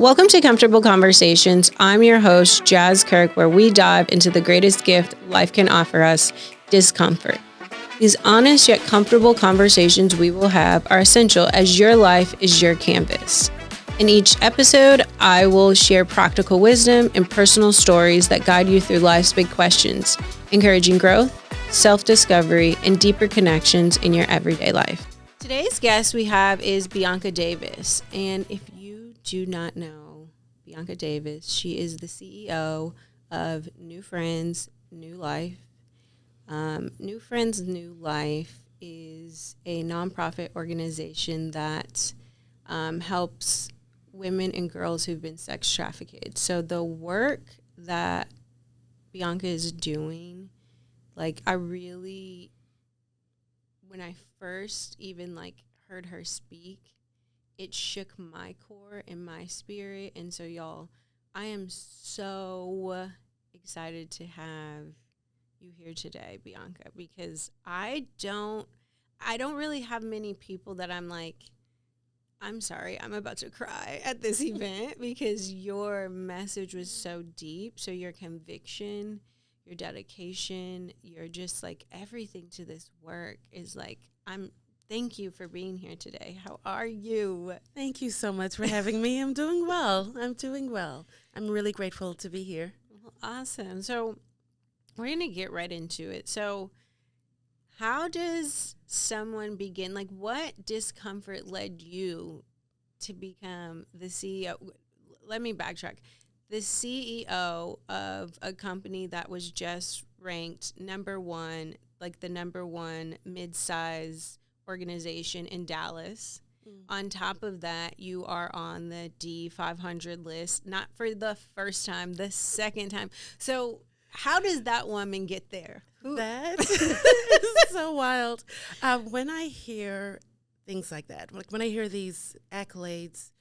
Welcome to Comfortable Conversations. I'm your host, Jas Kirk, where we dive into the greatest gift life can offer us, discomfort. These honest yet comfortable conversations we will have are essential as your life is your canvas. In each episode, I will share practical wisdom and personal stories that guide you through life's big questions, encouraging growth, self-discovery, and deeper connections in your everyday life. Today's guest we have is Bianca Davis, and if you do not know Bianca Davis, she is the CEO of New Friends, New Life. New Friends, New Life is a nonprofit organization that helps women and girls who've been sex trafficked. So the work that Bianca is doing, I really, when I first even heard her speak, it shook my core and my spirit. And so y'all, I am so excited to have you here today, Bianca, because I don't really have many people that I'm sorry, I'm about to cry at this event because your message was so deep. So your conviction, your dedication, your just everything to this work is thank you for being here today. How are you? Thank you so much for having me. I'm doing well. I'm really grateful to be here. Well, awesome. So we're going to get right into it. So how does someone begin? What discomfort led you to become the CEO? Let me backtrack. The CEO of a company that was just ranked number one, the number one mid-size organization in Dallas. On top of that, you are on the D500 list, not for the first time, the second time. So how does that woman get there? That is so wild. When I hear things like that, when I hear these accolades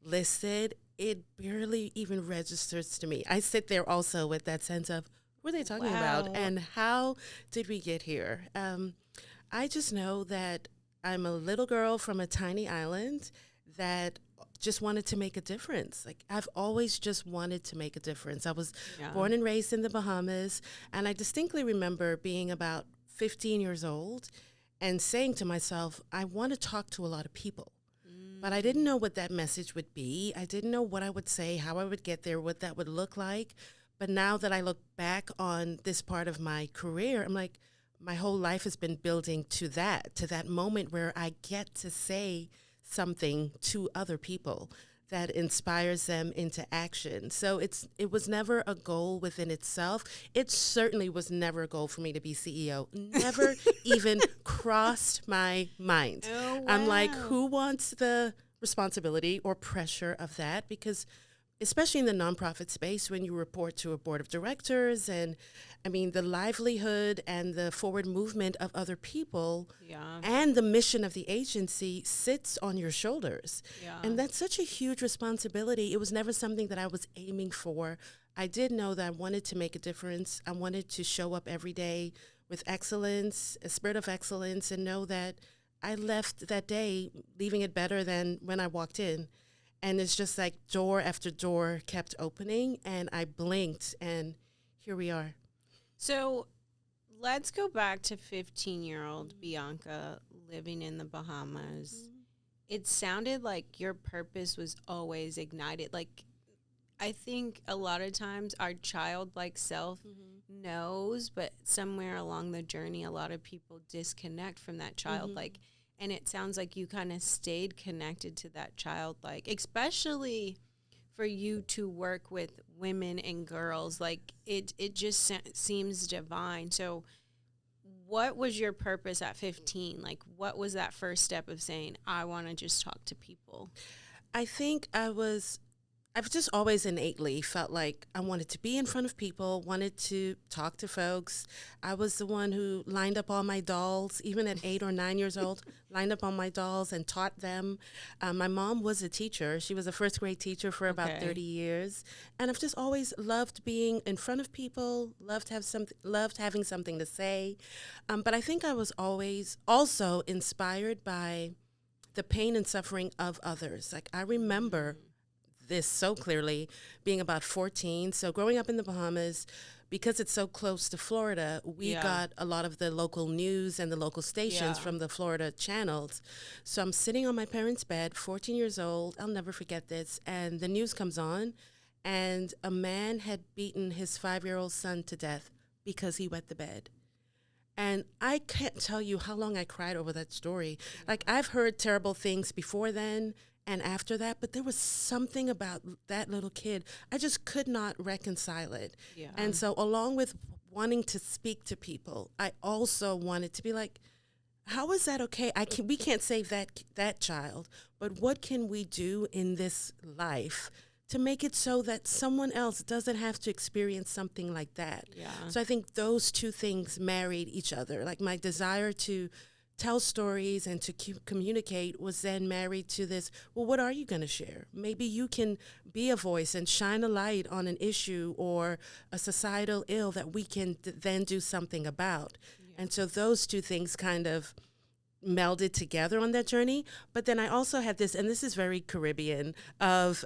listed, it barely even registers to me. I sit there also with that sense of, what are they talking about? And how did we get here? I just know that I'm a little girl from a tiny island that just wanted to make a difference. I've always just wanted to make a difference. I was born and raised in the Bahamas, and I distinctly remember being about 15 years old and saying to myself, I want to talk to a lot of people. But I didn't know what that message would be. I didn't know what I would say, how I would get there, what that would look like. But now that I look back on this part of my career, I'm like, my whole life has been building to that moment where I get to say something to other people that inspires them into action. So it was never a goal within itself. It certainly was never a goal for me to be CEO. Never even crossed my mind. Oh, wow. I'm like, who wants the responsibility or pressure of that? Because especially in the nonprofit space, when you report to a board of directors and the livelihood and the forward movement of other people and the mission of the agency sits on your shoulders. Yeah. And that's such a huge responsibility. It was never something that I was aiming for. I did know that I wanted to make a difference. I wanted to show up every day with excellence, a spirit of excellence, and know that I left that day leaving it better than when I walked in. And it's just door after door kept opening, and I blinked, and here we are. So let's go back to 15-year-old Bianca living in the Bahamas. It sounded like your purpose was always ignited. I think a lot of times our childlike self knows, but somewhere along the journey, a lot of people disconnect from that childlike. And it sounds like you kind of stayed connected to that childlike, especially for you to work with women and girls. It just seems divine. So what was your purpose at 15? What was that first step of saying, I want to just talk to people? I think I've just always innately felt like I wanted to be in front of people, wanted to talk to folks. I was the one who lined up all my dolls, even at 8 or 9 years old, lined up all my dolls and taught them. My mom was a teacher. She was a first grade teacher for about 30 years. And I've just always loved being in front of people, loved having something to say. But I think I was always also inspired by the pain and suffering of others. I remember this so clearly, being about 14. So growing up in the Bahamas, because it's so close to Florida, we got a lot of the local news and the local stations from the Florida channels. So I'm sitting on my parents' bed, 14 years old. I'll never forget this. And the news comes on, and a man had beaten his 5-year-old son to death because he wet the bed. And I can't tell you how long I cried over that story. Like, I've heard terrible things before then and after that, but there was something about that little kid. I just could not reconcile it. Yeah. And so along with wanting to speak to people, I also wanted to be like, how is that okay? We can't save that child, but what can we do in this life to make it so that someone else doesn't have to experience something like that? Yeah. So I think those two things married each other. Like, my desire to tell stories and to communicate was then married to this, well, what are you going to share? Maybe you can be a voice and shine a light on an issue or a societal ill that we can then do something about. Yeah. And so those two things kind of melded together on that journey. But then I also had this, and this is very Caribbean, of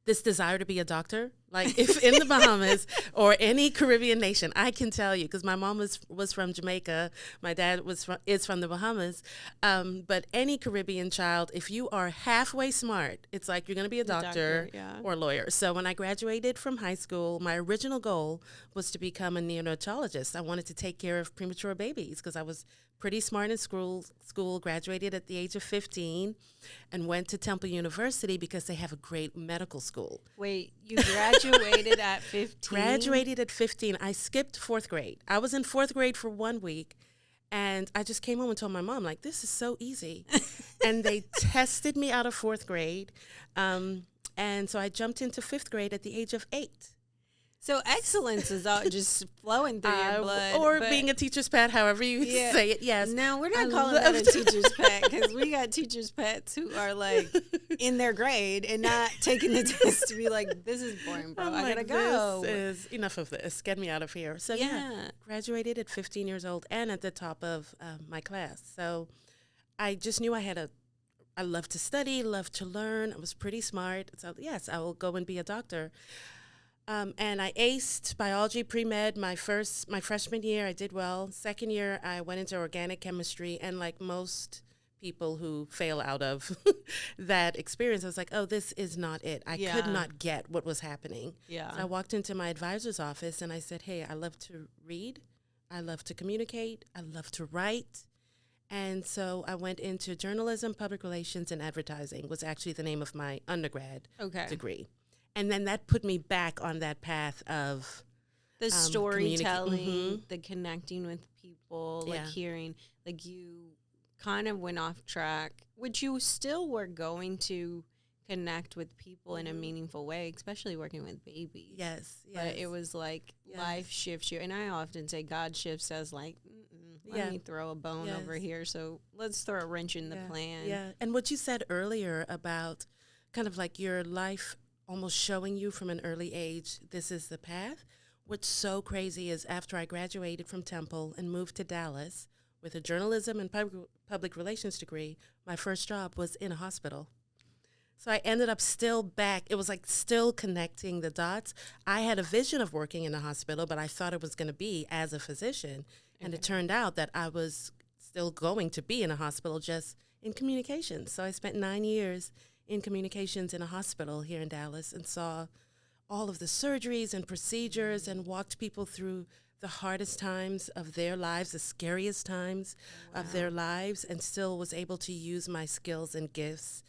this desire to be a doctor. Like, if in the Bahamas or any Caribbean nation, I can tell you, because my mom was from Jamaica, my dad is from the Bahamas, but any Caribbean child, if you are halfway smart, it's like you're going to be a doctor or a lawyer. So when I graduated from high school, my original goal was to become a neonatologist. I wanted to take care of premature babies because I was pretty smart in school, graduated at the age of 15, and went to Temple University because they have a great medical school. Wait, you graduated at 15? Graduated at 15. I skipped 4th grade. I was in 4th grade for 1 week, and I just came home and told my mom, like, this is so easy. And they tested me out of 4th grade, and so I jumped into 5th grade at the age of 8. So excellence is all just flowing through your blood. Or being a teacher's pet, however you say it, yes. No, we're not calling that a teacher's pet, because we got teacher's pets who are, like, in their grade and not taking the test to be like, this is boring, bro. I gotta go. This is enough of this. Get me out of here. So, graduated at 15 years old and at the top of my class. So I just knew I loved to study, loved to learn. I was pretty smart. So, yes, I will go and be a doctor. And I aced biology pre-med my freshman year. I did well. Second year, I went into organic chemistry, and like most people who fail out of that experience, I was like, oh, this is not it. I could not get what was happening. Yeah. So I walked into my advisor's office, and I said, hey, I love to read. I love to communicate. I love to write. And so I went into journalism, public relations, and advertising was actually the name of my undergrad degree. And then that put me back on that path of the storytelling, the connecting with people, like hearing, like you kind of went off track, which you still were going to connect with people in a meaningful way, especially working with babies. Yes. But it was like life shifts you. And I often say God shifts as like, let me throw a bone over here. So let's throw a wrench in the plan. Yeah. And what you said earlier about kind of like your life almost showing you from an early age, this is the path. What's so crazy is after I graduated from Temple and moved to Dallas with a journalism and public relations degree, my first job was in a hospital. So I ended up still back. It was like still connecting the dots. I had a vision of working in a hospital, but I thought it was going to be as a physician. And it turned out that I was still going to be in a hospital, just in communications. So I spent 9 years in communications in a hospital here in Dallas and saw all of the surgeries and procedures and walked people through the hardest times of their lives, the scariest times of their lives, and still was able to use my skills and gifts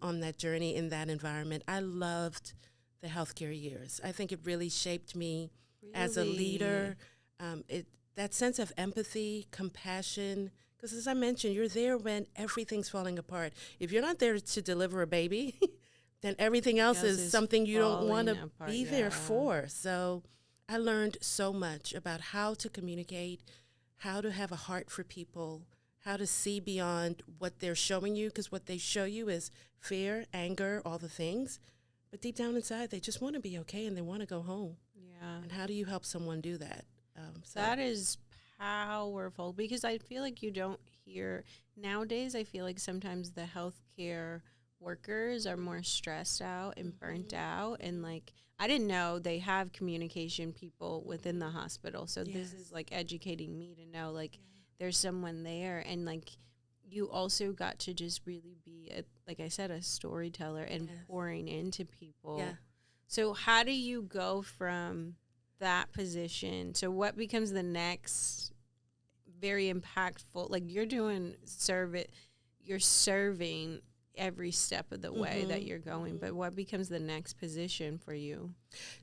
on that journey in that environment. I loved the healthcare years. I think it really shaped me as a leader. That sense of empathy, compassion, because as I mentioned, you're there when everything's falling apart. If you're not there to deliver a baby, then everything else is something you don't want to be there for. So I learned so much about how to communicate, how to have a heart for people, how to see beyond what they're showing you, because what they show you is fear, anger, all the things. But deep down inside, they just want to be okay and they want to go home. Yeah. And how do you help someone do that? That is powerful, because I feel like you don't hear nowadays. I feel like sometimes the healthcare workers are more stressed out and burnt out, and like I didn't know they have communication people within the hospital. So this is like educating me to know like there's someone there, and like you also got to just really be like I said, a storyteller and pouring into people. Yeah. So how do you go from that position? So what becomes the next very impactful, like you're doing you're serving every step of the way that you're going, but what becomes the next position for you?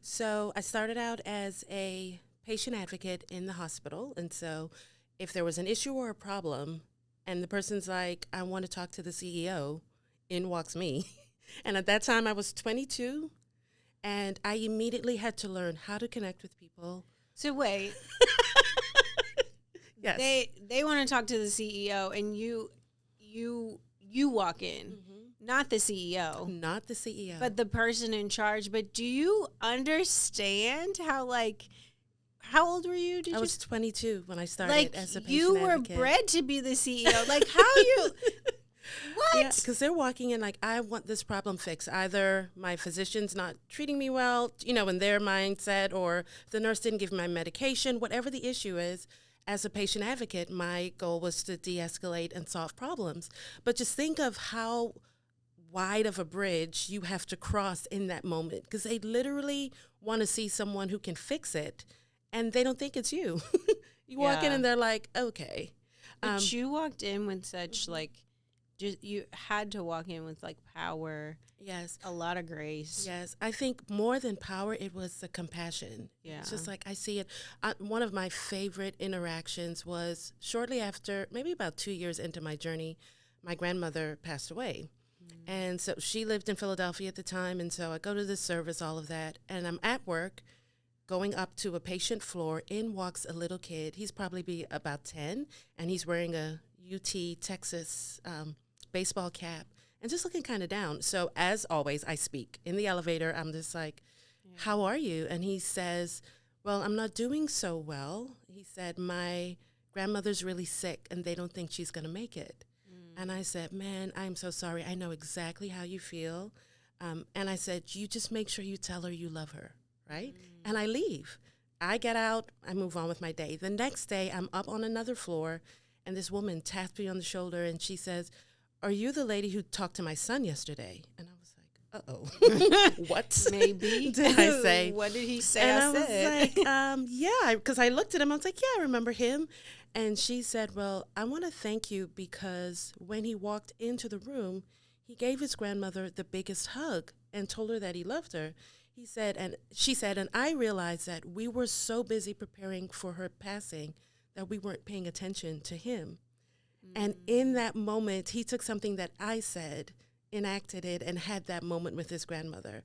So I started out as a patient advocate in the hospital. And so if there was an issue or a problem and the person's like, I want to talk to the CEO, in walks me. And at that time I was 22 and I immediately had to learn how to connect with people. So wait, Yes. they want to talk to the CEO and you walk in, not the CEO. Not the CEO. But the person in charge. But do you understand how, like, how old were you? I was 22 when I started like, as a patient you were advocate. bred to be the CEO. Like, how you, what? Yeah, because they're walking in like, I want this problem fixed. Either my physician's not treating me well, in their mindset, or the nurse didn't give me my medication, whatever the issue is. As a patient advocate, my goal was to de-escalate and solve problems. But just think of how wide of a bridge you have to cross in that moment, because they literally want to see someone who can fix it, and they don't think it's you. You walk in and they're like, okay. But you walked in with such, like, just you had to walk in with, like, power. Yes. A lot of grace. Yes. I think more than power, it was the compassion. Yeah. It's just like I see it. One of my favorite interactions was shortly after, maybe about 2 years into my journey, my grandmother passed away. And so she lived in Philadelphia at the time. And so I go to this service, all of that. And I'm at work going up to a patient floor. In walks a little kid. He's probably be about 10. And he's wearing a UT Texas baseball cap. And just looking kind of down. So as always, I speak. In the elevator, I'm just like, how are you? And he says, well, I'm not doing so well. He said, my grandmother's really sick and they don't think she's going to make it. And I said, man, I'm so sorry. I know exactly how you feel. And I said, you just make sure you tell her you love her, right? And I leave. I get out. I move on with my day. The next day, I'm up on another floor, and this woman taps me on the shoulder, and she says, are you the lady who talked to my son yesterday? And I was like, uh-oh. What? Maybe. Did I say? What did he say? And I was like, yeah, because I looked at him. I was like, yeah, I remember him. And she said, well, I want to thank you because when he walked into the room, he gave his grandmother the biggest hug and told her that he loved her. He said, and she said, and I realized that we were so busy preparing for her passing that we weren't paying attention to him. And in that moment, he took something that I said, enacted it, and had that moment with his grandmother.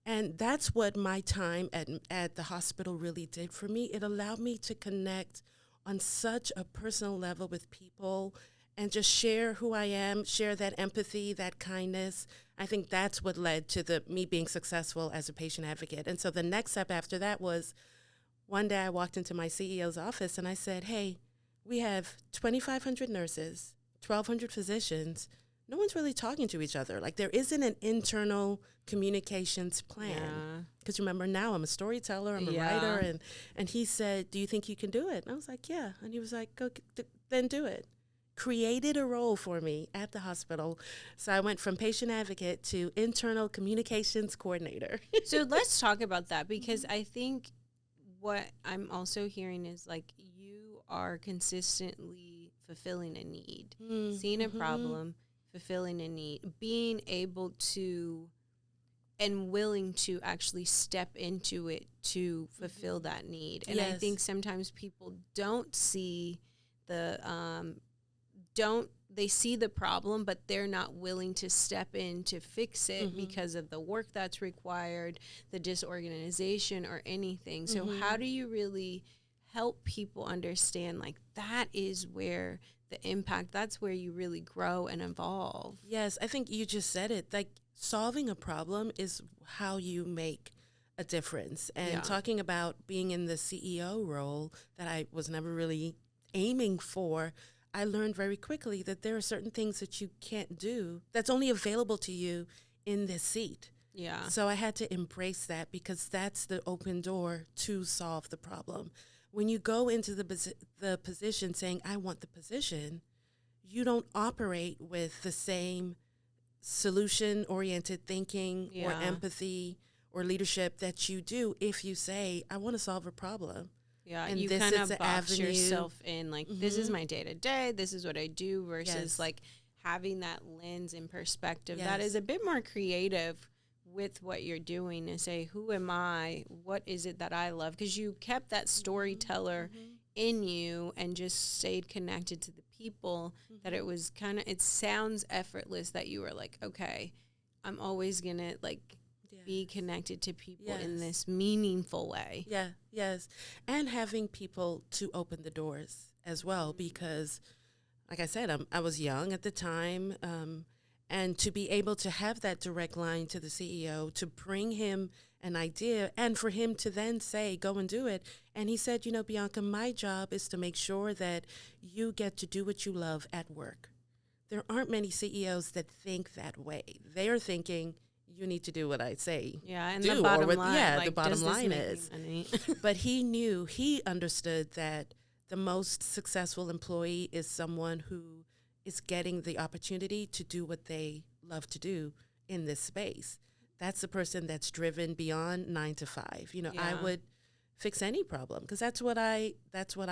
And that's what my time at the hospital really did for me. It allowed me to connect on such a personal level with people and just share who I am, share that empathy, that kindness. I think that's what led to me being successful as a patient advocate. And so the next step after that was one day I walked into my CEO's office and I said, hey, we have 2,500 nurses, 1,200 physicians. No one's really talking to each other. Like there isn't an internal communications plan. Because remember now I'm a storyteller, I'm a writer. And he said, do you think you can do it? And I was like, yeah. And he was like, go, then do it. Created a role for me at the hospital. So I went from patient advocate to internal communications coordinator. So let's talk about that, because I think what I'm also hearing is like you are consistently fulfilling a need, seeing a problem, fulfilling a need, being able to and willing to actually step into it to fulfill that need. And I think sometimes people don't see they see the problem, but they're not willing to step in to fix it because of the work that's required, the disorganization or anything. So how do you really help people understand like that is where the impact, that's where you really grow and evolve? Yes, I think you just said it. Like solving a problem is how you make a difference. And talking about being in the CEO role that I was never really aiming for, I learned very quickly that there are certain things that you can't do that's only available to you in this seat. Yeah. So I had to embrace that because that's the open door to solve the problem. When you go into the position saying, I want the position, you don't operate with the same solution-oriented thinking or empathy or leadership that you do if you say, I want to solve a problem. Yeah, and you this kind is of the box avenue. yourself in, like, this is my day-to-day, this is what I do, versus, like, having that lens and perspective that is a bit more creative with what you're doing and say, who am I? What is it that I love? Because you kept that storyteller in you and just stayed connected to the people, that it was kind of, it sounds effortless that you were like, okay, I'm always going to, like, be connected to people in this meaningful way. Yeah, yes. And having people to open the doors as well, because, like I said, I was young at the time, and to be able to have that direct line to the CEO, to bring him an idea, and for him to then say, go and do it. And he said, Bianca, my job is to make sure that you get to do what you love at work. There aren't many CEOs that think that way. They are thinking, you need to do what I say. Yeah, and the bottom line. Yeah, like, the bottom line is. But he understood that the most successful employee is someone who is getting the opportunity to do what they love to do in this space. That's the person that's driven beyond 9 to 5. I would fix any problem because that's what I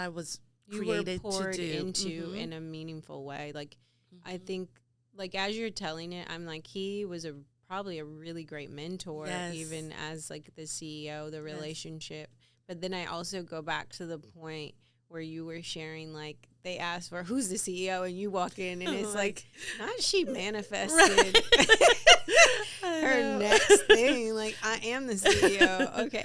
was created poured to do. Into in a meaningful way. Like, I think, like, as you're telling it, I'm like, he was probably a really great mentor, even as, like, the CEO, the relationship. But then I also go back to the point where you were sharing, like, they asked for who's the CEO, and you walk in, and it's like, not she manifested her next thing. Like, I am the CEO. Okay,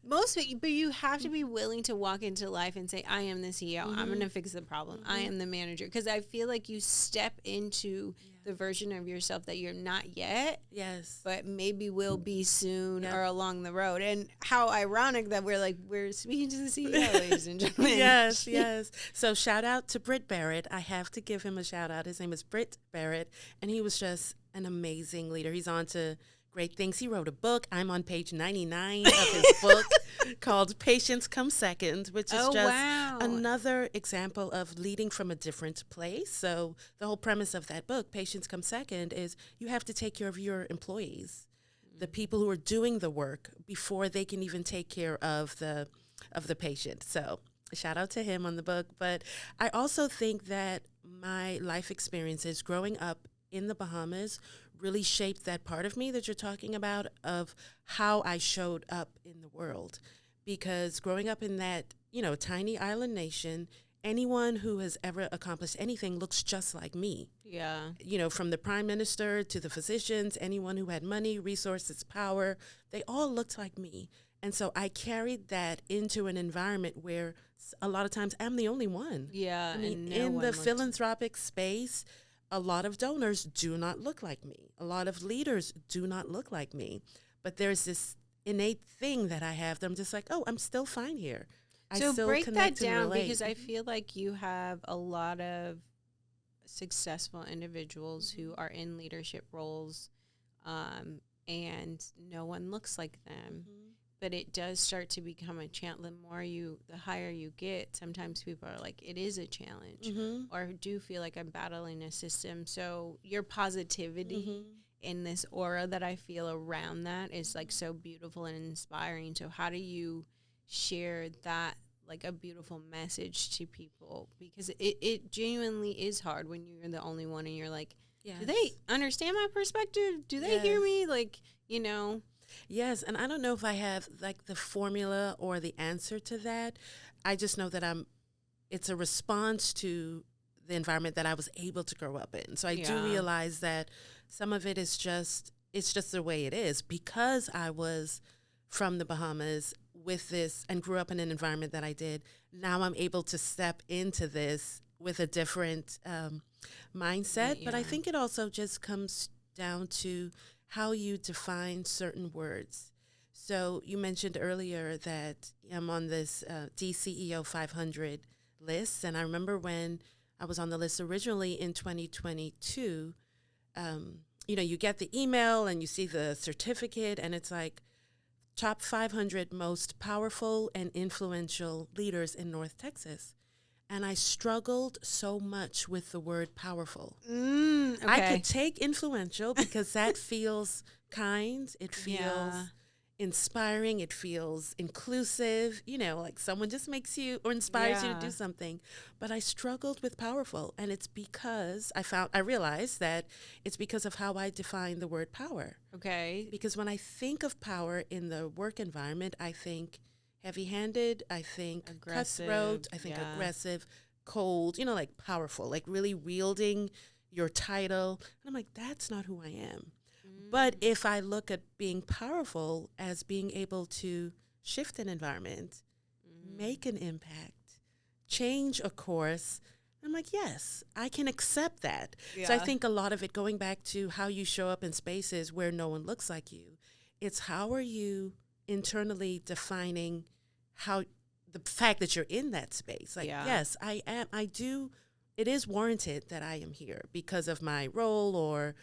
but you have to be willing to walk into life and say, I am the CEO. I'm going to fix the problem. I am the manager. Because I feel like you step into the version of yourself that you're not yet. Yes. But maybe will be soon or along the road. And how ironic that we're speaking to the CEO, ladies and gentlemen. Yes. So shout out to Britt Barrett. I have to give him a shout out. His name is Britt Barrett, and he was just an amazing leader. He's on to great things. He wrote a book. I'm on page 99 of his book called Patience Comes Second, which is another example of leading from a different place. So the whole premise of that book, Patience Comes Second, is you have to take care of your employees, the people who are doing the work, before they can even take care of the patient. So shout out to him on the book. But I also think that my life experiences growing up in the Bahamas really shaped that part of me that you're talking about, of how I showed up in the world. Because growing up in that, tiny island nation, anyone who has ever accomplished anything looks just like me. Yeah. From the prime minister to the physicians, anyone who had money, resources, power, they all looked like me. And so I carried that into an environment where a lot of times I'm the only one. Yeah. I mean, in the philanthropic space, a lot of donors do not look like me. A lot of leaders do not look like me. But there's this innate thing that I have that I'm just like, oh, I'm still fine here. So break that down, because I feel like you have a lot of successful individuals who are in leadership roles, and no one looks like them. But it does start to become a challenge. The higher you get, sometimes people are like, it is a challenge, or do feel like I'm battling a system. So your positivity in this aura that I feel around that is, like, so beautiful and inspiring. So how do you share that, like, a beautiful message to people? Because it genuinely is hard when you're the only one and you're like, do they understand my perspective? Do they hear me? Like, Yes, and I don't know if I have, like, the formula or the answer to that. I just know that it's a response to the environment that I was able to grow up in. So I do realize that some of it is it's just the way it is, because I was from the Bahamas with this and grew up in an environment that I did. Now I'm able to step into this with a different mindset. But I think it also just comes down to how you define certain words. So you mentioned earlier that I'm on this DCEO 500 list, and I remember when I was on the list originally in 2022. You get the email and you see the certificate, and it's like top 500 most powerful and influential leaders in North Texas. And I struggled so much with the word powerful. Okay. I could take influential because that feels kind. It feels inspiring. It feels inclusive. Like someone just makes you or inspires you to do something. But I struggled with powerful. And it's because I realized that it's because of how I define the word power. Okay. Because when I think of power in the work environment, I think heavy-handed, I think Aggressive, cutthroat, I think aggressive, cold, like powerful, like really wielding your title. And I'm like, that's not who I am. But if I look at being powerful as being able to shift an environment, make an impact, change a course, I'm like, yes, I can accept that. Yeah. So I think a lot of it, going back to how you show up in spaces where no one looks like you, it's how are you internally defining how the fact that you're in that space. Like, yes, it is warranted that I am here because of my role or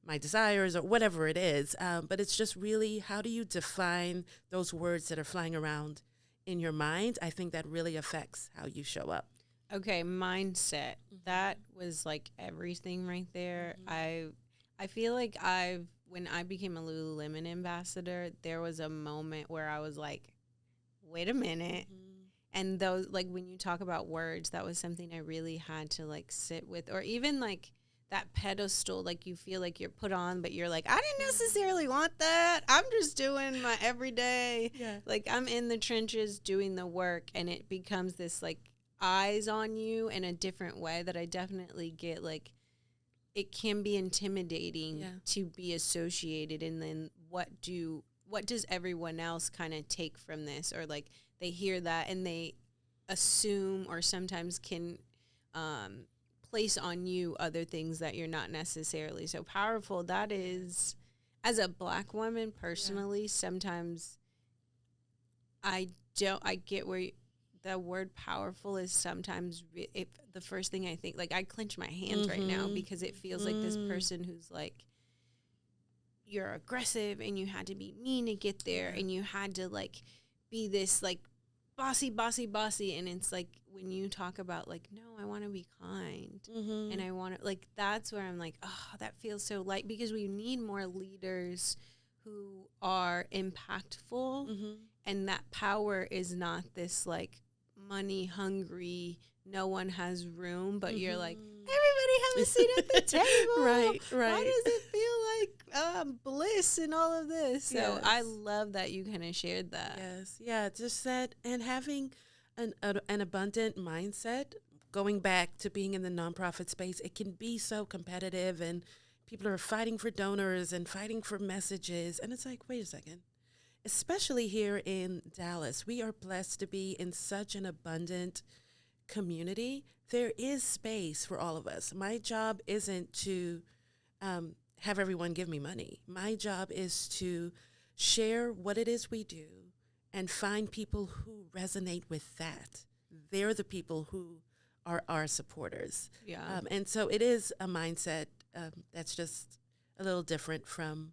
my desires or whatever it is. But it's just really, how do you define those words that are flying around in your mind? I think that really affects how you show up. Okay, mindset. That was like everything right there. I feel like when I became a Lululemon ambassador, there was a moment where I was like, wait a minute. And those, like, when you talk about words, that was something I really had to like sit with, or even like that pedestal, like you feel like you're put on, but you're like, I didn't necessarily want that. I'm just doing my everyday, like I'm in the trenches doing the work, and it becomes this like eyes on you in a different way that I definitely get. Like, it can be intimidating to be associated, and then what does everyone else kind of take from this? Or like they hear that and they assume, or sometimes can place on you other things that you're not necessarily so powerful. That is, as a Black woman personally, sometimes I get where the word powerful is sometimes if the first thing I think, like I clench my hands right now because it feels like this person who's like, you're aggressive and you had to be mean to get there and you had to like be this like bossy. And it's like, when you talk about like, no, I want to be kind and I want to, like, that's where I'm like, oh, that feels so light, because we need more leaders who are impactful, and that power is not this like money hungry, no one has room, but you're like, everybody have a seat at the table. Right. Why does it feel like bliss and all of this? So I love that you kind of shared that. Yes. Yeah. Just that, and having an abundant mindset, going back to being in the nonprofit space, it can be so competitive and people are fighting for donors and fighting for messages. And it's like, wait a second. Especially here in Dallas, we are blessed to be in such an abundant community. There is space for all of us. My job isn't to have everyone give me money. My job is to share what it is we do and find people who resonate with that. They're the people who are our supporters. Yeah. And so it is a mindset that's just a little different from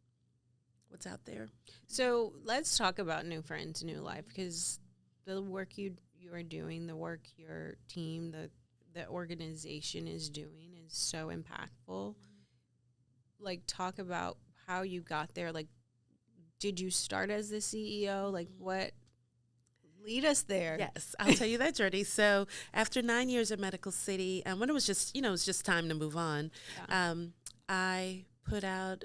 what's out there. So let's talk about New Friends, New Life, because the work you are doing, the work your team, the organization is doing is so impactful. Like, talk about how you got there. Like, did you start as the CEO? Like, what? Lead us there. Yes, I'll tell you that journey. So after 9 years at Medical City, when it was just time to move on, I put out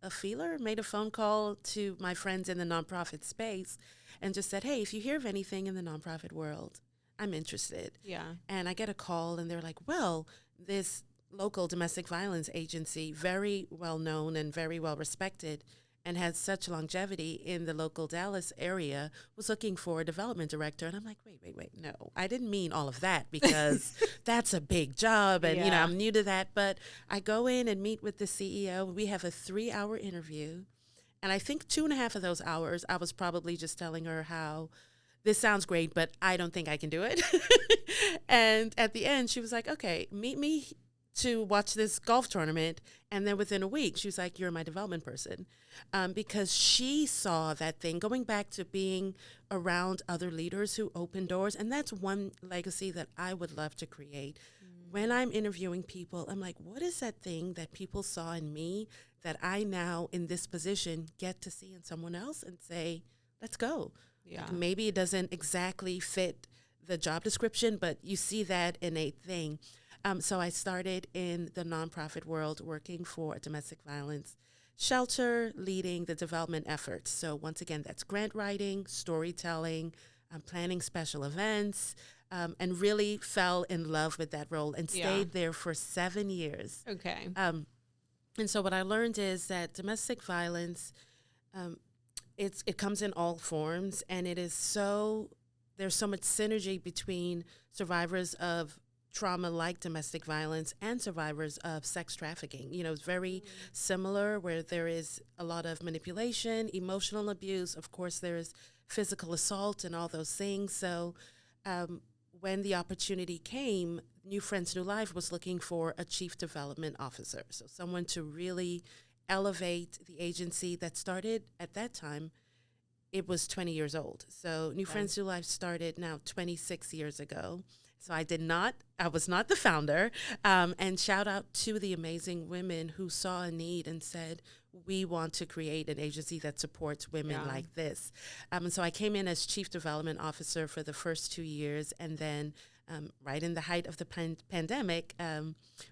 a feeler, made a phone call to my friends in the nonprofit space and just said, hey, if you hear of anything in the nonprofit world, I'm interested. Yeah. And I get a call and they're like, well, this local domestic violence agency, very well known and very well respected and has such longevity in the local Dallas area, was looking for a development director. And I'm like, wait, no, I didn't mean all of that, because that's a big job. And, I'm new to that. But I go in and meet with the CEO. We have a 3-hour interview. And I think 2.5 of those hours, I was probably just telling her how this sounds great, but I don't think I can do it. And at the end, she was like, okay, meet me to watch this golf tournament. And then within a week, she was like, you're my development person. Because she saw that thing, going back to being around other leaders who open doors. And that's one legacy that I would love to create. When I'm interviewing people, I'm like, what is that thing that people saw in me that I now in this position get to see in someone else and say, let's go. Yeah. Like maybe it doesn't exactly fit the job description, but you see that innate thing. So I started in the nonprofit world working for a domestic violence shelter, leading the development efforts. So once again, that's grant writing, storytelling, planning special events, and really fell in love with that role and stayed there for 7 years. Okay. And so what I learned is that domestic violence, it comes in all forms, and there's so much synergy between survivors of trauma like domestic violence and survivors of sex trafficking. You know, it's very similar, where there is a lot of manipulation, emotional abuse. Of course, there is physical assault and all those things. So when the opportunity came, New Friends, New Life was looking for a chief development officer. So someone to really elevate the agency that started at that time. It was 20 years old. So New Friends, New Life started now 26 years ago. So I was not the founder. And shout out to the amazing women who saw a need and said, we want to create an agency that supports women like this. And so I came in as Chief Development Officer for the first 2 years, and then right in the height of the pandemic,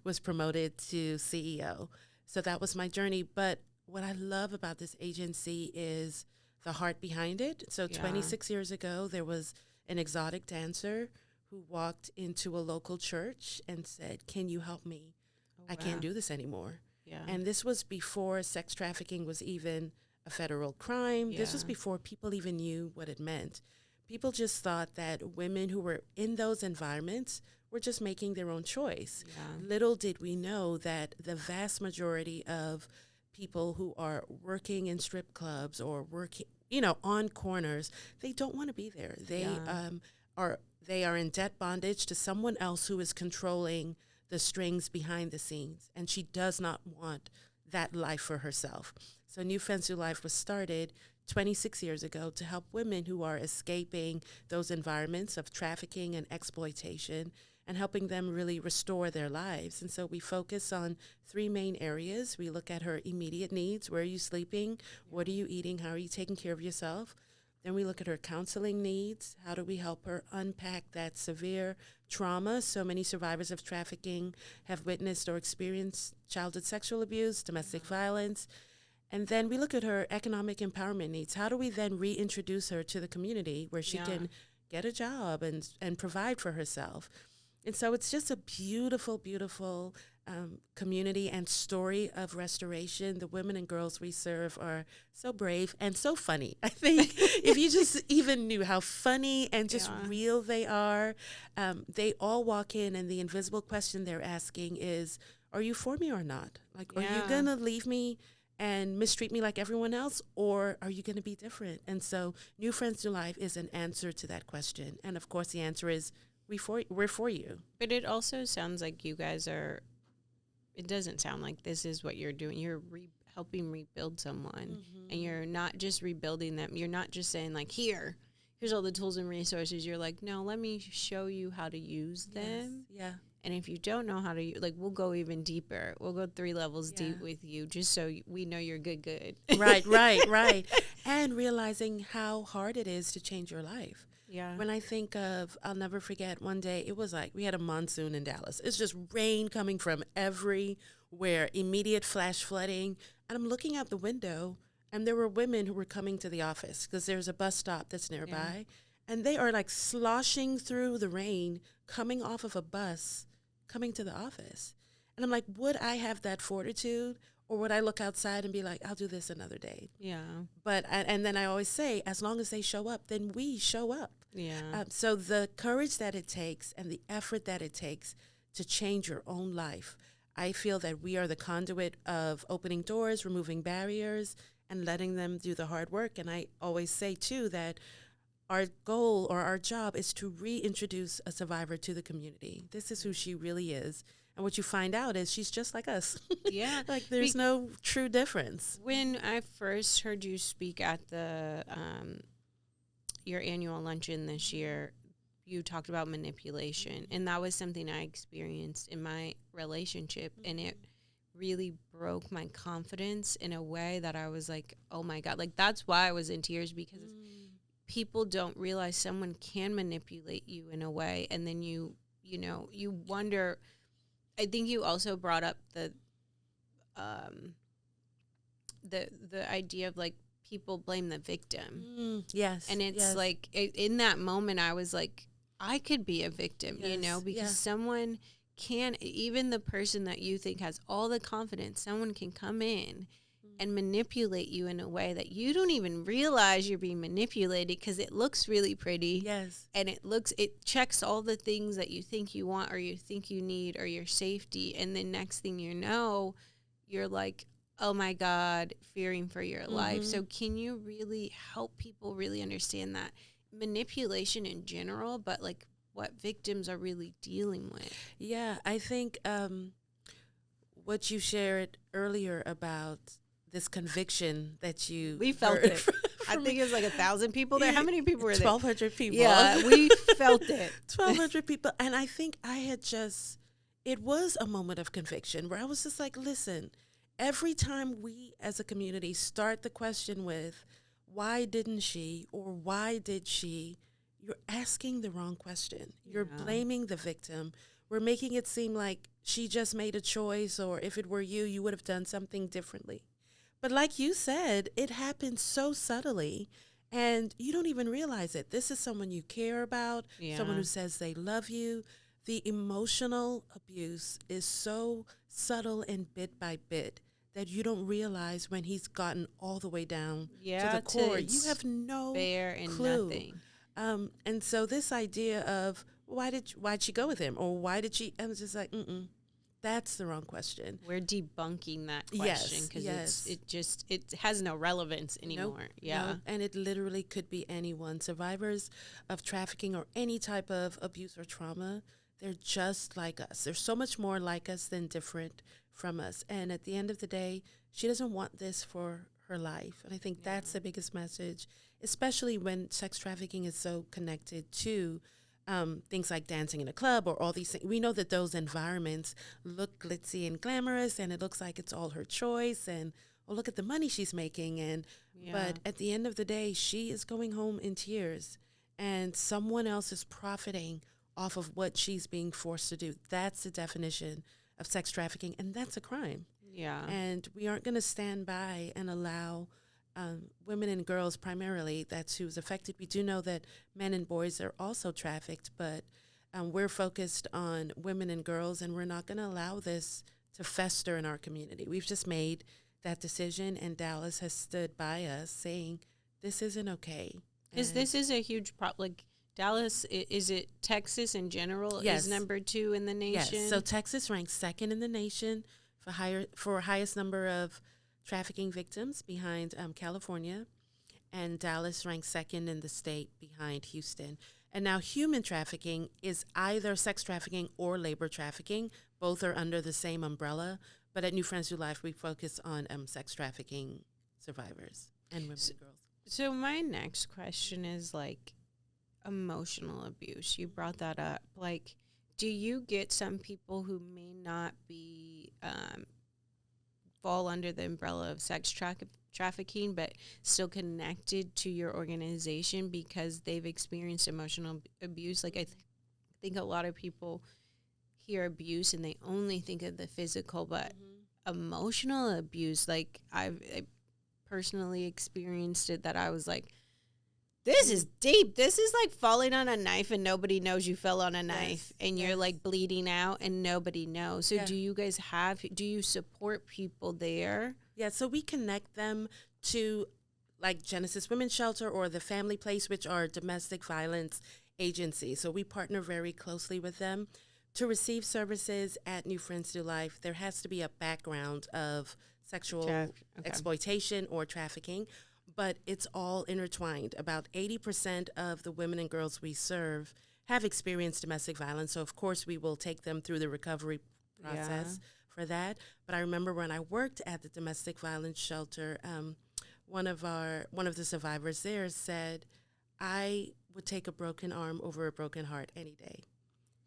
was promoted to CEO. So that was my journey. But what I love about this agency is the heart behind it. So 26 years ago, there was an exotic dancer who walked into a local church and said, can you help me? I can't do this anymore. Yeah. And this was before sex trafficking was even a federal crime. This was before people even knew what it meant. People just thought that women who were in those environments were just making their own choice. Yeah. Little did we know that the vast majority of people who are working in strip clubs or working, on corners, they don't want to be there. They are in debt bondage to someone else who is controlling the strings behind the scenes, and she does not want that life for herself. So New Friends, New Life was started 26 years ago to help women who are escaping those environments of trafficking and exploitation and helping them really restore their lives. And so we focus on 3 main areas. We look at her immediate needs. Where are you sleeping? What are you eating? How are you taking care of yourself? Then we look at her counseling needs. How do we help her unpack that severe trauma? So many survivors of trafficking have witnessed or experienced childhood sexual abuse, domestic violence. And then we look at her economic empowerment needs. How do we then reintroduce her to the community where she can get a job and provide for herself? And so it's just a beautiful, beautiful community and story of restoration. The women and girls we serve are so brave and so funny. I think if you just even knew how funny and just real they are, they all walk in and the invisible question they're asking is, are you for me or not? Like, are you going to leave me and mistreat me like everyone else, or are you going to be different? And so New Friends, New Life is an answer to that question. And of course, the answer is, we're for you. But it also sounds like you guys are, it doesn't sound like this is what you're doing. You're helping rebuild someone, and you're not just rebuilding them. You're not just saying like, here's all the tools and resources. You're like, no, let me show you how to use them. Yeah. And if you don't know how to, we'll go even deeper. We'll go 3 levels deep with you just so we know you're good. Right. And realizing how hard it is to change your life. Yeah. When I think of, I'll never forget, one day it was like we had a monsoon in Dallas. It's just rain coming from everywhere, immediate flash flooding. And I'm looking out the window, and there were women who were coming to the office because there's a bus stop that's nearby. And they are like sloshing through the rain, coming off of a bus, coming to the office. And I'm like, would I have that fortitude? Or would I look outside and be like, I'll do this another day? Yeah. But, and then I always say, as long as they show up, then we show up. Yeah. So the courage that it takes and the effort that it takes to change your own life, I feel that we are the conduit of opening doors, removing barriers, and letting them do the hard work. And I always say, too, that our goal or our job is to reintroduce a survivor to the community. This is who she really is. And what you find out is she's just like us. Yeah. Like there's no true difference. When I first heard you speak at the your annual luncheon this year, you talked about manipulation, and that was something I experienced in my relationship, and it really broke my confidence in a way that I was like, oh my God, like that's why I was in tears, because people don't realize someone can manipulate you in a way, and then you wonder. I think you also brought up the idea of like people blame the victim. Yes. And it's like in that moment I was like, I could be a victim, because someone can, even the person that you think has all the confidence, someone can come in and manipulate you in a way that you don't even realize you're being manipulated, because it looks really pretty. Yes. And it checks all the things that you think you want or you think you need or your safety. And then next thing you know, you're like, oh my God, fearing for your life. So can you really help people really understand that manipulation in general, but like what victims are really dealing with? Yeah, I think what you shared earlier about this conviction that we felt it. I think it was like 1,000 people there. How many people were there? 1,200 people. Yeah, we felt it. 1,200 people. And I think it was a moment of conviction where I was just like, listen, every time we as a community start the question with, why didn't she or why did she, you're asking the wrong question. You're blaming the victim. We're making it seem like she just made a choice, or if it were you, you would have done something differently. But like you said, it happens so subtly, and you don't even realize it. This is someone you care about, someone who says they love you. The emotional abuse is so subtle and bit by bit that you don't realize when he's gotten all the way down to the core. You have no clue. Nothing. And so this idea of why'd she go with him, or why did she? I was just like, that's the wrong question. We're debunking that question because it has no relevance anymore. Nope, yeah, nope. And it literally could be anyone. Survivors of trafficking or any type of abuse or trauma, they're just like us. They're so much more like us than different from us. And at the end of the day, she doesn't want this for her life. And I think that's the biggest message, especially when sex trafficking is so connected to things like dancing in a club or all these things. We know that those environments look glitzy and glamorous, and it looks like it's all her choice, and look at the money she's making. And but at the end of the day, she is going home in tears, and someone else is profiting off of what she's being forced to do. That's the definition of sex trafficking, and that's a crime. Yeah. And we aren't going to stand by and allow women and girls primarily, that's who's affected. We do know that men and boys are also trafficked, but we're focused on women and girls, and we're not going to allow this to fester in our community. We've just made that decision, and Dallas has stood by us saying this isn't okay. Because this is a huge problem. Like Dallas, is it Texas in general is number 2 in the nation? Yes, so Texas ranks second in the nation for highest number of trafficking victims behind California, and Dallas ranks second in the state behind Houston. And now human trafficking is either sex trafficking or labor trafficking. Both are under the same umbrella, but at New Friends Who Life, we focus on sex trafficking survivors and women and girls. So my next question is like emotional abuse. You brought that up. Like, do you get some people who may not be fall under the umbrella of sex trafficking, but still connected to your organization because they've experienced emotional abuse? Like, I think a lot of people hear abuse and they only think of the physical, but emotional abuse, like I personally experienced it, that I was like, this is deep. This is like falling on a knife and nobody knows you fell on a knife, and you're like bleeding out and nobody knows. So do you guys do you support people there? Yeah, so we connect them to like Genesis Women's Shelter or the Family Place, which are domestic violence agencies. So we partner very closely with them. To receive services at New Friends to Life, there has to be a background of sexual exploitation or trafficking. but it's all intertwined. About 80% of the women and girls we serve have experienced domestic violence. So, of course, we will take them through the recovery process for that. But I remember when I worked at the domestic violence shelter, one of the survivors there said, I would take a broken arm over a broken heart any day.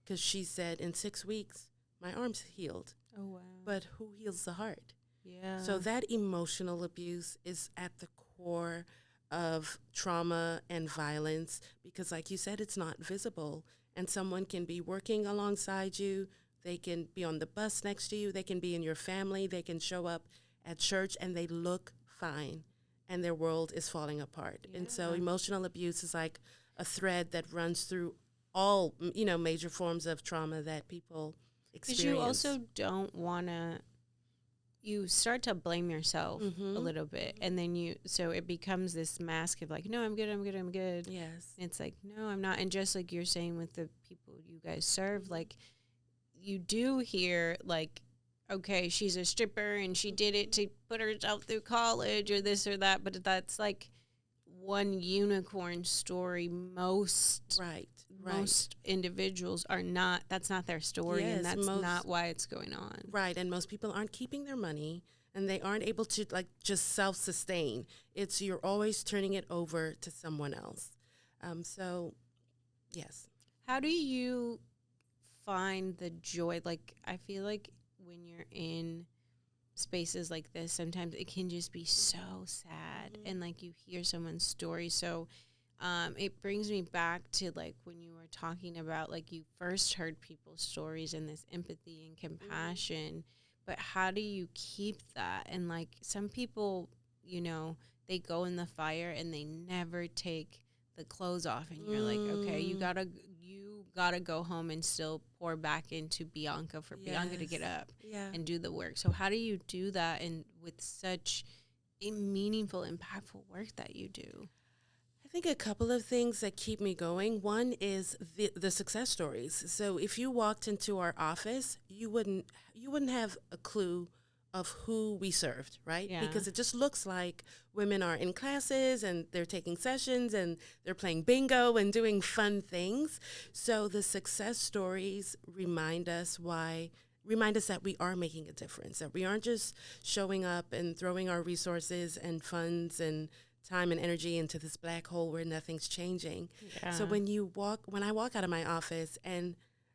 Because she said, in 6 weeks, my arm's healed. Oh, wow. But who heals the heart? Yeah. So that emotional abuse is at the core of trauma and violence because, like you said, it's not visible. And someone can be working alongside you. They can be on the bus next to you. They can be in your family. They can show up at church and they look fine and their world is falling apart. Yeah. And so emotional abuse is like a thread that runs through all, major forms of trauma that people experience. Because you also don't want to, you start to blame yourself a little bit. And then so it becomes this mask of like, no, I'm good. Yes. And it's like, no, I'm not. And just like you're saying with the people you guys serve, like you do hear like, okay, she's a stripper and she did it to put herself through college or this or that. But that's like one unicorn story. Most individuals are not, that's not their story. Yes, and that's not why it's going on. Right. And most people aren't keeping their money and they aren't able to like just self-sustain. It's you're always turning it over to someone else. So, yes. How do you find the joy? Like, I feel like when you're in spaces like this, sometimes it can just be so sad and like you hear someone's story. So it brings me back to like when you were talking about like you first heard people's stories and this empathy and compassion, but how do you keep that? And like some people, they go in the fire and they never take the clothes off and you're like, okay, you gotta go home and still pour back into Bianca for Bianca to get up and do the work. So how do you do that and with such a meaningful, impactful work that you do? I think a couple of things that keep me going. One is the success stories. So if you walked into our office, you wouldn't have a clue of who we served, right? Yeah. Because it just looks like women are in classes and they're taking sessions and they're playing bingo and doing fun things. So the success stories remind us that we are making a difference, that we aren't just showing up and throwing our resources and funds and time and energy into this black hole where nothing's changing. Yeah. So when I walk out of my office and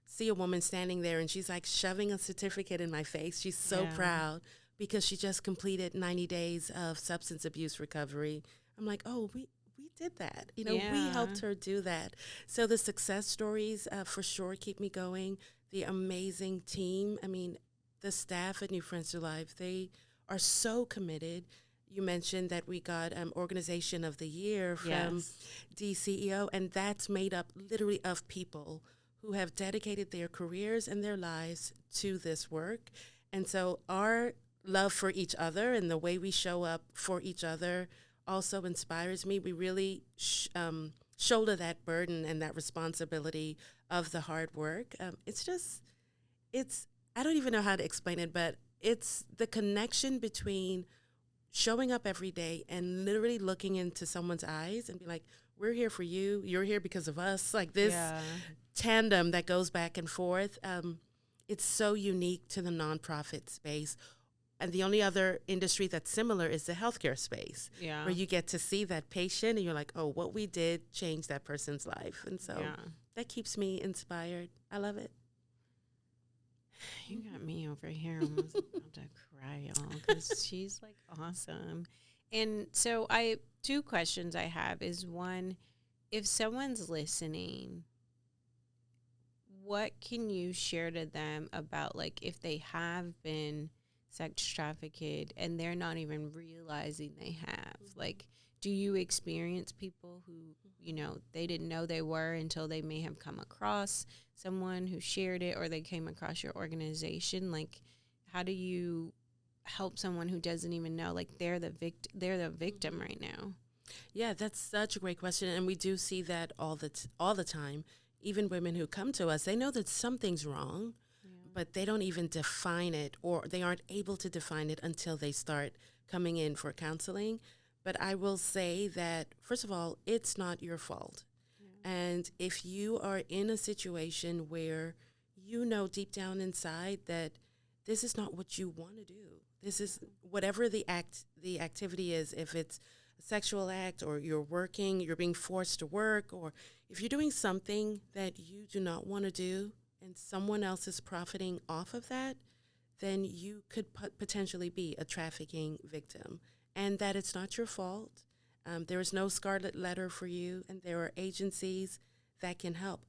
see a woman standing there and she's like shoving a certificate in my face. She's so proud because she just completed 90 days of substance abuse recovery. I'm like, oh, we did that. We helped her do that. So the success stories for sure keep me going. The amazing team. I mean, the staff at New Friends to Life, they are so committed. You mentioned that we got Organization of the Year from DCEO, and that's made up literally of people who have dedicated their careers and their lives to this work. And so our love for each other and the way we show up for each other also inspires me. We really shoulder that burden and that responsibility of the hard work. I don't even know how to explain it, but it's the connection between showing up every day and literally looking into someone's eyes and be like, we're here for you. You're here because of us. Like this tandem that goes back and forth. It's so unique to the nonprofit space. And the only other industry that's similar is the healthcare space, where you get to see that patient and you're like, oh, what we did changed that person's life. And so that keeps me inspired. I love it. You got me over here almost about to cry, y'all, because she's like awesome. And so two questions I have is one, if someone's listening, what can you share to them about like if they have been sex trafficked and they're not even realizing they have? Like, do you experience people who, they didn't know they were until they may have come across someone who shared it or they came across your organization? Like, how do you help someone who doesn't even know, like they're the victim right now? Yeah, that's such a great question. And we do see that all the time. Even women who come to us, they know that something's wrong, but they don't even define it, or they aren't able to define it until they start coming in for counseling. But I will say that, first of all, it's not your fault. Yeah. And if you are in a situation where you know deep down inside that this is not what you want to do, this is whatever the activity is, if it's a sexual act or you're working, you're being forced to work, or if you're doing something that you do not want to do and someone else is profiting off of that, then you could potentially be a trafficking victim, and that it's not your fault. There is no scarlet letter for you, and there are agencies that can help.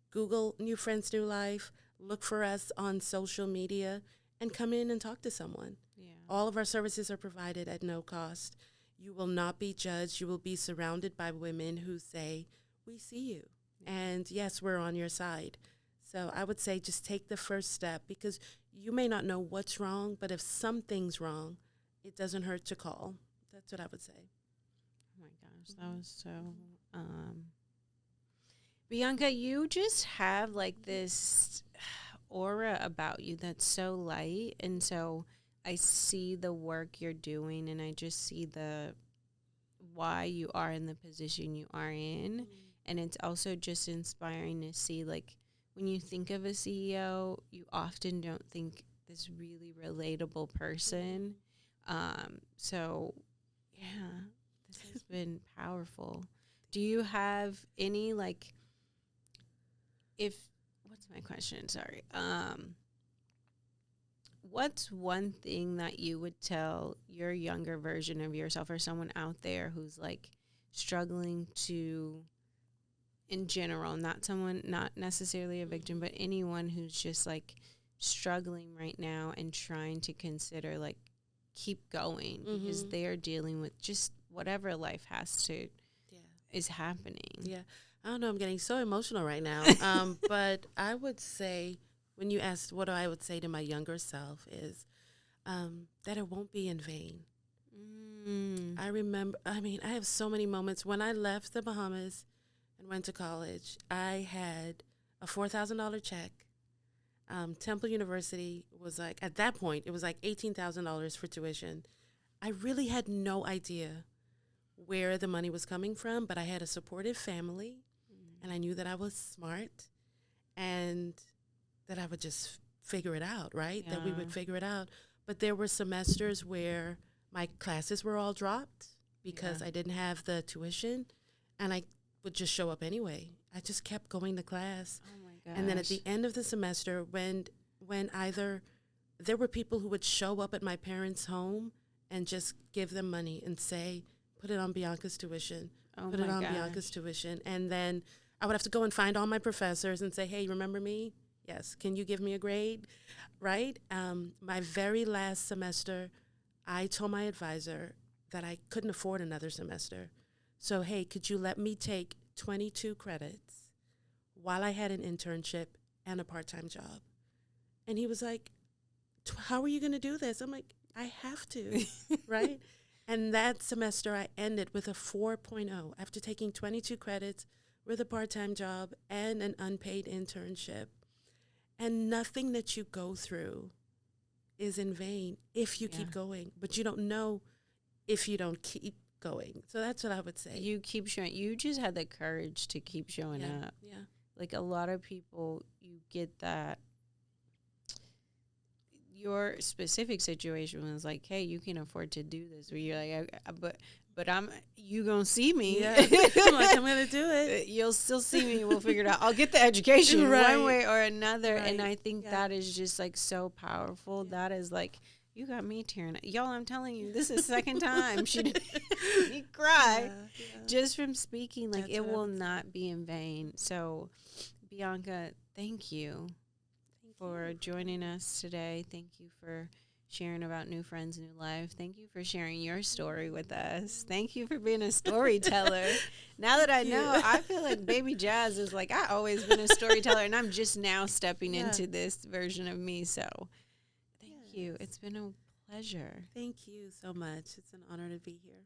Google New Friends, New Life, look for us on social media, and come in and talk to someone. Yeah. All of our services are provided at no cost. You will not be judged. You will be surrounded by women who say, we see you, and yes, we're on your side. So I would say just take the first step, because you may not know what's wrong, but if something's wrong, it doesn't hurt to call. That's what I would say. Oh, my gosh. That was so... Bianca, you just have, like, this aura about you that's so light. And so I see the work you're doing, and I just see why you are in the position you are in. And it's also just inspiring to see, like, when you think of a CEO, you often don't think this really relatable person. So, yeah, this has been powerful. Do you have any, like, what's my question? Sorry. What's one thing that you would tell your younger version of yourself, or someone out there who's, like, struggling to, in general, not necessarily a victim, but anyone who's just, like, struggling right now and trying to consider, like, keep going because they're dealing with just whatever life is happening. Yeah. I don't know. I'm getting so emotional right now. But I would say, when you asked what I would say to my younger self, is that it won't be in vain. I have so many moments. When I left the Bahamas and went to college, I had a $4,000 check. Temple University was like, at that point, it was like $18,000 for tuition. I really had no idea where the money was coming from, but I had a supportive family, and I knew that I was smart and that I would just figure it out, right? Yeah. That we would figure it out. But there were semesters where my classes were all dropped because I didn't have the tuition, and I would just show up anyway. I just kept going to class. Oh my gosh. And then at the end of the semester, when either there were people who would show up at my parents' home and just give them money and say, put it on Bianca's tuition, put it on Bianca's tuition. And then I would have to go and find all my professors and say, hey, remember me? Yes. Can you give me a grade? Right? My very last semester, I told my advisor that I couldn't afford another semester. So, hey, could you let me take 22 credits while I had an internship and a part-time job? And he was like, how are you going to do this? I'm like, I have to, right? And that semester I ended with a 4.0 after taking 22 credits with a part-time job and an unpaid internship. And nothing that you go through is in vain if you keep going. But you don't know if you don't keep going. So that's what I would say. You keep showing. You just had the courage to keep showing up. Yeah. Like a lot of people, you get that. Your specific situation was like, hey, you can afford to do this. Where you're like, but you gonna see me. Yeah. I'm like, I'm gonna do it. You'll still see me. We'll figure it out. I'll get the education one way or another. Right. And I think that is just like so powerful. Yeah. That is like, you got me tearing up. Y'all, I'm telling you, this is the second time she cry just from speaking. Like, it will not be in vain. So, Bianca, thank you for joining us today. Thank you for sharing about New Friends, New Life. Thank you for sharing your story with us. Thank you for being a storyteller. Now that I know, I feel like Baby Jas is like, I always been a storyteller, and I'm just now stepping into this version of me. So thank you. It's been a pleasure. Thank you so much. It's an honor to be here.